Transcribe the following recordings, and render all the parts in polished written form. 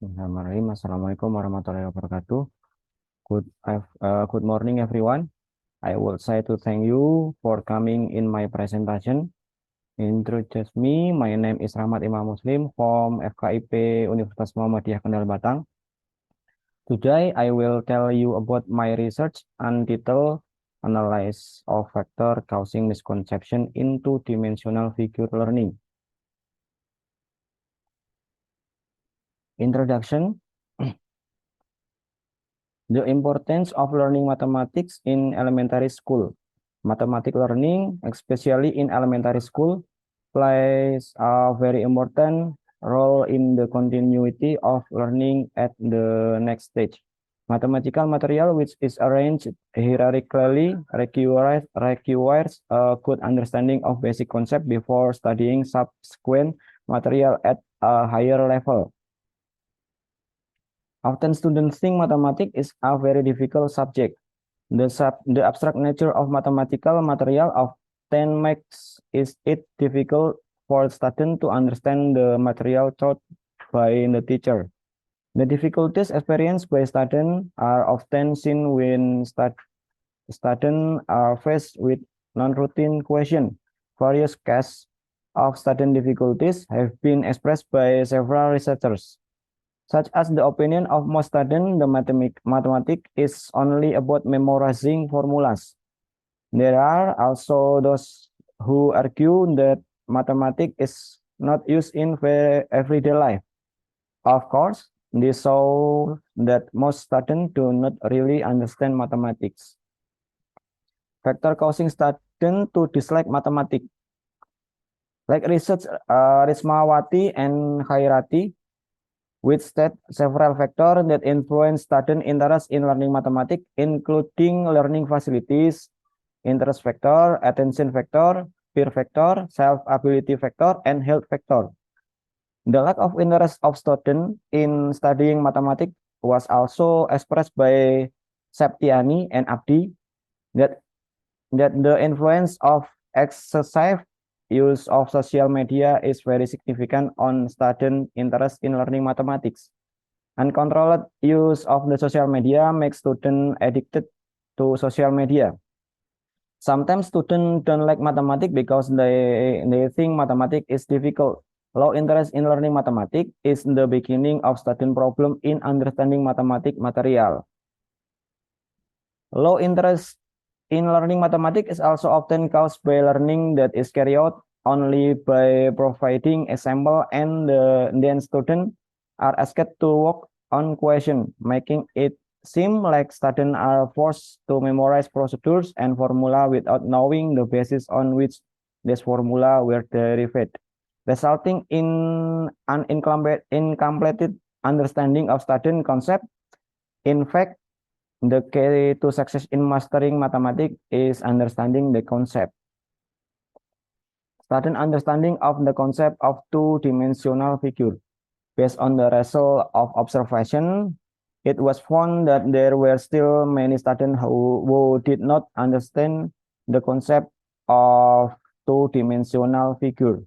Bismillahirrahmanirrahim. Assalamualaikum warahmatullahi wabarakatuh. Good morning, everyone. I would say to thank you for coming in my presentation. Introduce me. My name is Rahmat Imam Muslim from FKIP Universitas Muhammadiyah Kendal Batang. Today, I will tell you about my research and detailed analysis of factor causing misconception in two-dimensional figure learning. Introduction. The importance of learning mathematics in elementary school. Mathematics learning, especially in elementary school, plays a very important role in the continuity of learning at the next stage. Mathematical material which is arranged hierarchically requires a good understanding of basic concept before studying subsequent material at a higher level. Often students think mathematics is a very difficult subject. The abstract nature of mathematical material often makes it difficult for students to understand the material taught by the teacher. The difficulties experienced by students are often seen when students are faced with non-routine questions. Various cases of student difficulties have been expressed by several researchers, such as the opinion of most students, the mathematics is only about memorizing formulas. There are also those who argue that mathematics is not used in everyday life. Of course, this shows that most students do not really understand mathematics. Factor causing students to dislike mathematics. Like research Rismawati and Khairati, which state several factors that influence student interest in learning mathematics, including learning facilities, interest factor, attention factor, peer factor, self-ability factor, and health factor. The lack of interest of students in studying mathematics was also expressed by Septiani and Abdi that, that the influence of excessive use of social media is very significant on student interest in learning mathematics. Uncontrolled use of the social media makes students addicted to social media. Sometimes students don't like mathematics because they think mathematics is difficult. Low interest in learning mathematics is the beginning of student problem in understanding mathematics material. Low interest in learning mathematics is also often caused by learning that is carried out only by providing example and then students are asked to work on question, making it seem like students are forced to memorize procedures and formula without knowing the basis on which this formula were derived, resulting in an incomplete understanding of student concept. In fact, the key to success in mastering mathematics is understanding the concept. Student understanding of the concept of two-dimensional figure. Based on the result of observation, it was found that there were still many students who did not understand the concept of two-dimensional figure.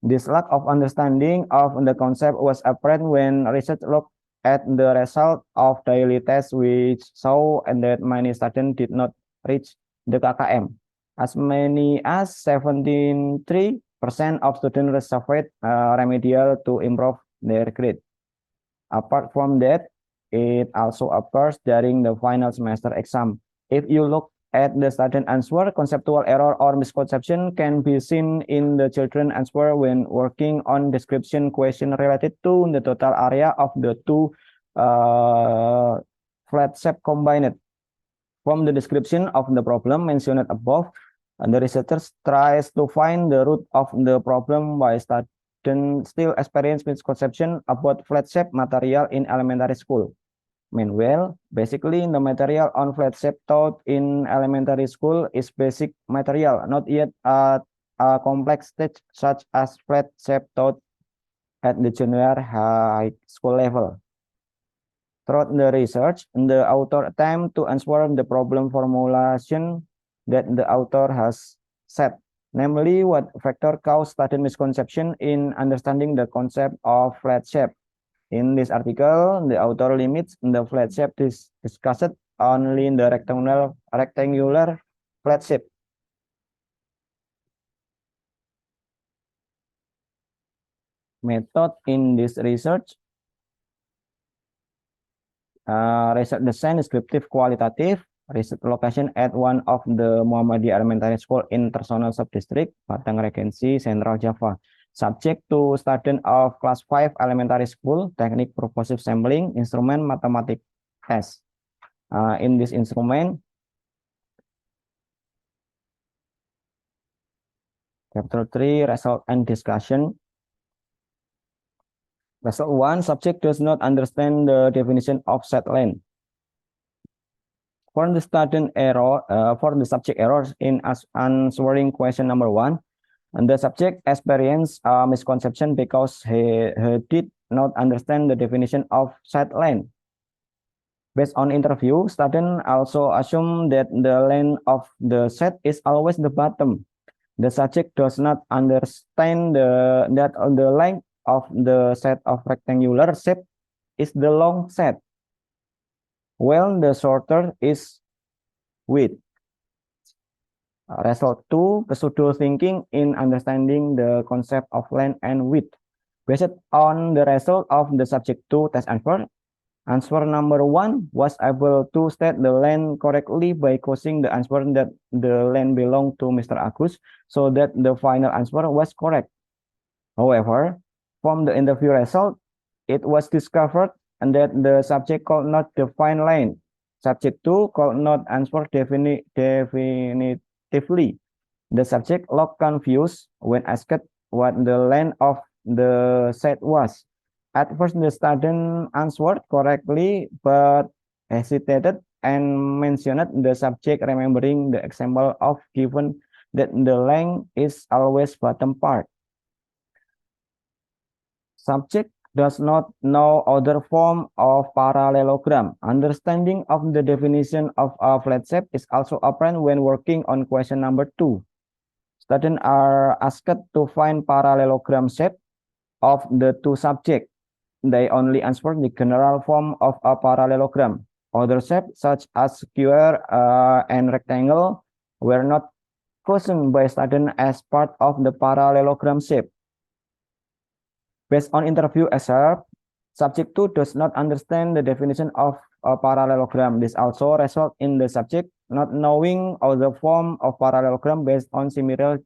This lack of understanding of the concept was apparent when research looked at the result of daily tests, which saw that many students did not reach the KKM. As many as 73% of students reserved remedial to improve their grade. Apart from that, it also occurs during the final semester exam. If you look at the student answer, conceptual error or misconception can be seen in the children answer when working on description question related to the total area of the two flat shape combined. From the description of the problem mentioned above, the researchers tries to find the root of the problem by students still experience misconception about flat shape material in elementary school. Meanwhile, basically the material on flat shape taught in elementary school is basic material, not yet at a complex stage such as flat shape taught at the junior high school level. Throughout the research, the author attempt to answer the problem formulation that the author has set, namely what factor cause student misconception in understanding the concept of flat shape. In this article, the author limits the flat shape discussed only in the rectangular flat shape. Method in this research: research design, descriptive, qualitative. Research location at one of the Muhammadiyah Elementary School in Tersonal Subdistrict, Batang Regency, Central Java. Subject to student of class 5 elementary school, technique purposive sampling, instrument mathematics test. In this instrument, chapter 3, result and discussion. Result 1, subject does not understand the definition of set length. For the student error, for the subject errors in answering question number 1, and the subject experienced a misconception because he did not understand the definition of set length. Based on interview, student also assume that the length of the set is always the bottom. The subject does not understand that the length of the set of rectangular shape is the long set, while the shorter is width. Result 2, pseudo thinking in understanding the concept of length and width. Based on the result of the subject 2 test answer number 1 was able to state the length correctly by causing the answer that the length belonged to Mr. Agus, so that the final answer was correct. However, from the interview result, it was discovered and that the subject could not define length. Subject 2 could not answer definitively. The subject looked confused when asked what the length of the set was. At first, the student answered correctly, but hesitated and mentioned the subject remembering the example of given that the length is always bottom part. Subject does not know other form of parallelogram. Understanding of the definition of a flat shape is also apparent when working on question number 2. Students are asked to find parallelogram shape of the two subjects. They only answer the general form of a parallelogram. Other shapes, such as square and rectangle, were not chosen by students as part of the parallelogram shape. Based on interview excerpt, subject 2 does not understand the definition of a parallelogram. This also results in the subject not knowing other form of parallelogram based on similar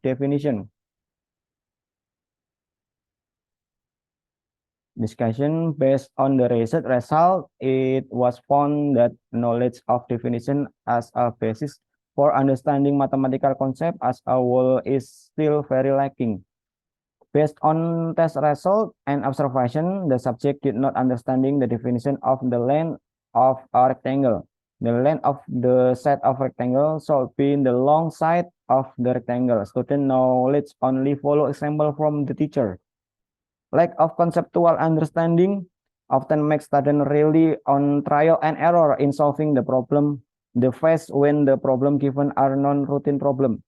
definition. Discussion based on the research result, it was found that knowledge of definition as a basis for understanding mathematical concept as a whole is still very lacking. Based on test result and observation, the subject did not understanding the definition of the length of a rectangle. The length of the set of rectangle should be in the long side of the rectangle. Student knowledge only follow example from the teacher. Lack of conceptual understanding often makes students rely on trial and error in solving the problem they face when the problem given are non-routine problem.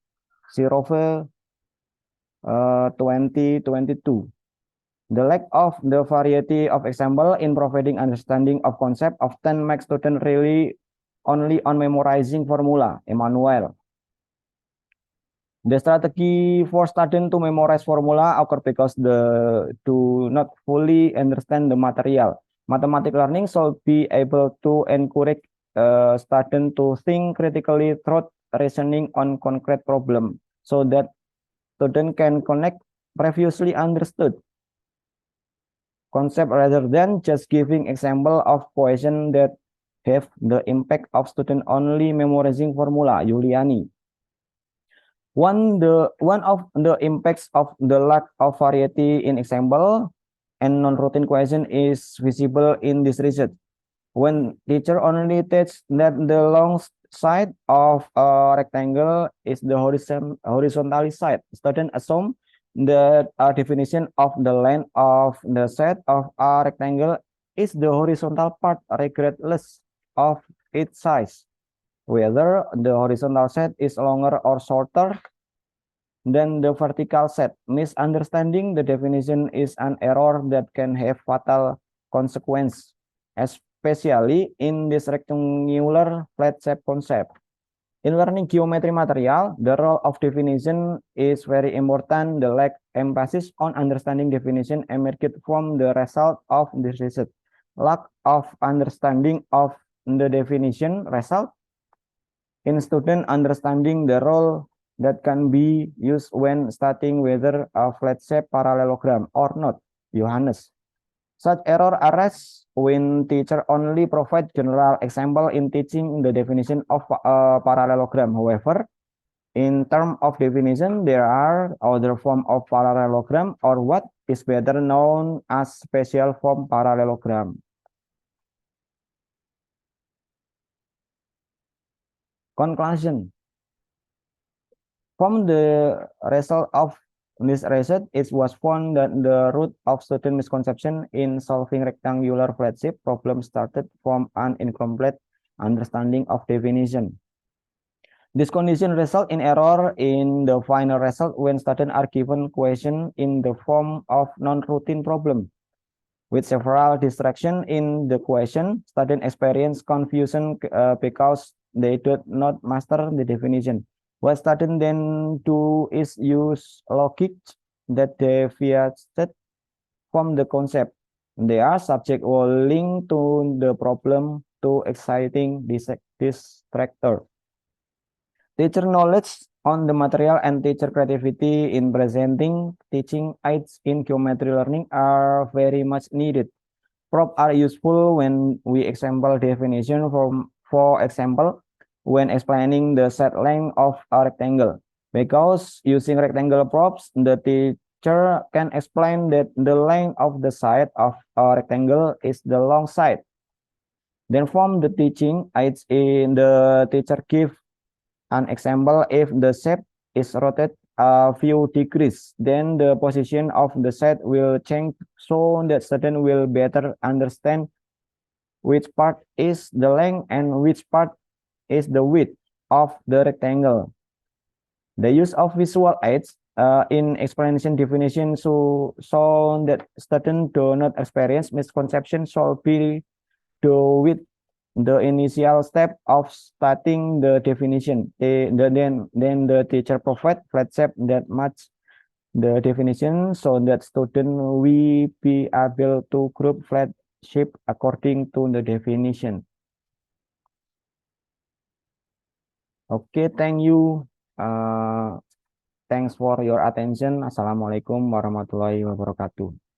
Sirove 2022. The lack of the variety of example in providing understanding of concept often makes students rely only on memorizing formula. Emmanuel. The strategy for students to memorize formula occur because they do not fully understand the material. Mathematical learning should be able to encourage students to think critically through reasoning on concrete problem, so that students can connect previously understood concept rather than just giving example of question that have the impact of student only memorizing formula. Yuliani. One of the impacts of the lack of variety in example and non-routine question is visible in this research. When teacher only teach that the long side of a rectangle is the horizontal side, students assume that a definition of the length of the set of a rectangle is the horizontal part regardless of its size. Whether the horizontal set is longer or shorter Then the vertical set. Misunderstanding the definition is an error that can have fatal consequence, especially in this rectangular flat shape concept. In learning geometry material, the role of definition is very important. The lack emphasis on understanding definition emerged from the result of this research. Lack of understanding of the definition result in student understanding the role that can be used when studying whether a flat shape parallelogram or not. Johannes. Such error arises when teacher only provide general example in teaching the definition of a parallelogram. However, in terms of definition, there are other form of parallelogram or what is better known as special form parallelogram. Conclusion. From the result of this research, it was found that the root of certain misconception in solving rectangular flat shape problem started from an incomplete understanding of definition. This condition result in error in the final result when students are given question in the form of non-routine problem. With several distractions in the question, students experience confusion because they do not master the definition. What students then do is use logic that deviated from the concept. They are subject or linked to the problem to exciting distractor. Teacher knowledge on the material and teacher creativity in presenting teaching aids in geometry learning are very much needed. Props are useful when we example definition for example, when explaining the set length of a rectangle. Because using rectangle props, the teacher can explain that the length of the side of a rectangle is the long side. Then from the teaching aids in the teacher give an example if the shape is rotated a few degrees, then the position of the set will change so that student will better understand which part is the length and which part is the width of the rectangle. The use of visual aids in explanation definition so that students do not experience misconception shall be do with the initial step of starting the definition. Then the teacher provide flat shape that match the definition so that student will be able to group flat shape according to the definition. Okay, thank you. Thanks for your attention. Assalamualaikum warahmatullahi wabarakatuh.